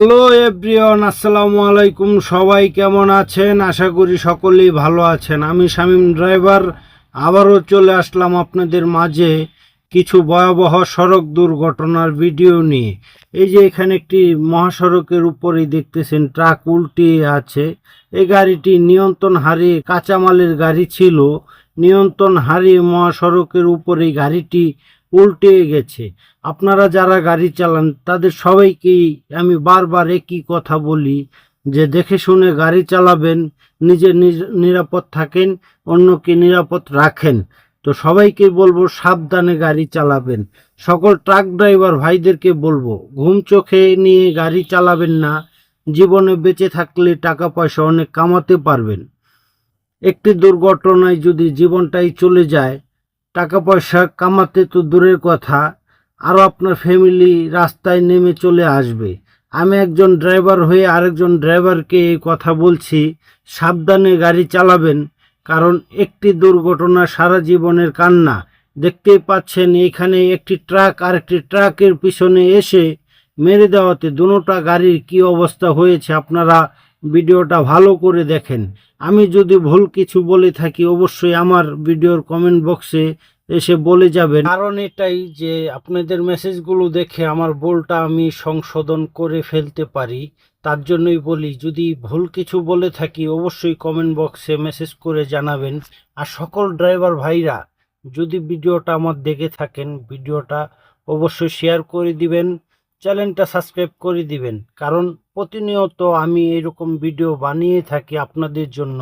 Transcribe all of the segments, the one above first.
Hello everyone, আসসালামু আলাইকুম। সবাই কেমন আছেন? আশা করি সকলেই ভালো আছেন। আমি শামীম ড্রাইভার আবারও চলে আসলাম আপনাদের মাঝে কিছু ভয়াবহ সড়ক দুর্ঘটনার ভিডিও নিয়ে। এই যে এখানে একটি মহাসড়কের উপরেই দেখতেছেন ট্রাক উল্টিয়ে আছে। এই গাড়িটি নিয়ন্ত্রণ হারিয়ে, কাঁচামালের গাড়ি ছিল, নিয়ন্ত্রণ হারিয়ে মহাসড়কের উপরেই গাড়িটি উল্টে গেছে। আপনারা যারা গাড়ি চালান তাদের সবাইকেই আমি বারবার একই কথা বলি যে দেখে শুনে গাড়ি চালাবেন, নিজে নিরাপদ থাকেন, অন্যকে নিরাপদ রাখেন। তো সবাইকে বলবো সাবধানে গাড়ি চালাবেন। সকল ট্রাক ড্রাইভার ভাইদেরকে বলবো ঘুম চোখে নিয়ে গাড়ি চালাবেন না। জীবনে বেঁচে থাকলে টাকা পয়সা অনেক কামাতে পারবেন। একটি দুর্ঘটনায় যদি জীবনটাই চলে যায়, টাকা পয়সা কামাতে তো দূরের কথা, আরও আপনার ফ্যামিলি রাস্তায় নেমে চলে আসবে। আমি একজন ড্রাইভার হয়ে আরেকজন ড্রাইভারকে এই কথা বলছি, সাবধানে গাড়ি চালাবেন। কারণ একটি দুর্ঘটনা সারা জীবনের কান্না। দেখতেই পাচ্ছেন এখানে একটি ট্রাক আরেকটি ট্রাকের পিছনে এসে মেরে দেওয়াতে দুটোটা গাড়ির কি অবস্থা হয়েছে আপনারা ভিডিওটা ভালো করে দেখেন। আমি যদি ভুল কিছু বলে থাকি অবশ্যই আমার ভিডিওর কমেন্ট বক্সে এসে বলে যাবেন। কারণ এটাই যে আপনাদের মেসেজগুলো দেখে আমার ভুলটা আমি সংশোধন করে ফেলতে পারি। তার জন্যই বলি, যদি ভুল কিছু বলে থাকি অবশ্যই কমেন্ট বক্সে মেসেজ করে জানাবেন। আর সকল ড্রাইভার ভাইরা যদি ভিডিওটা আমার দেখে থাকেন, ভিডিওটা অবশ্যই শেয়ার করে দিবেন, চ্যানেলটা সাবস্ক্রাইব করে দিবেন। কারণ প্রতিনিয়ত আমি এরকম ভিডিও বানিয়ে থাকি আপনাদের জন্য।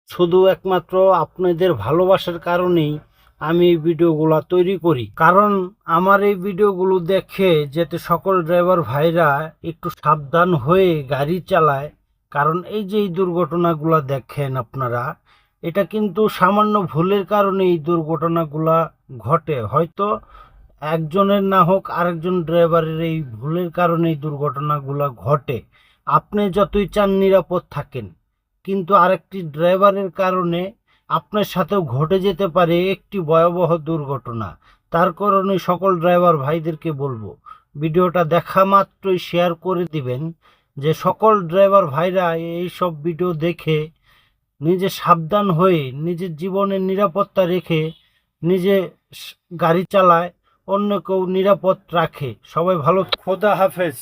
শুধু একমাত্র আপনাদের ভালোবাসার কারণেই আমি এই ভিডিওগুলো তৈরি করি। কারণ আমার এই ভিডিওগুলো দেখে যাতে সকল ড্রাইভার ভাইরা একটু সাবধান হয়ে গাড়ি চালায়। কারণ এই যে এই দুর্ঘটনাগুলো দেখেন আপনারা, এটা কিন্তু সামান্য ভুলের কারণে এই দুর্ঘটনাগুলা ঘটে। হয়তো একজনের না হোক আরেকজন ড্রাইভারের এই ভুলের কারণে এই দুর্ঘটনাগুলো ঘটে। আপনি যতই চান নিরাপদ থাকেন, কিন্তু আরেকটি ড্রাইভারের কারণে আপনার সাথেও ঘটে যেতে পারে একটি ভয়াবহ দুর্ঘটনা। তার কারণে সকল ড্রাইভার ভাইদেরকে বলবো ভিডিওটা দেখা মাত্রই শেয়ার করে দিবেন, যে সকল ড্রাইভার ভাইরা এই সব ভিডিও দেখে নিজে সাবধান হয়ে নিজের জীবনের নিরাপত্তা রেখে নিজে গাড়ি চালায়, অন্যকেও নিরাপদ রাখে। সবাই ভালো, খোদা হাফেজ।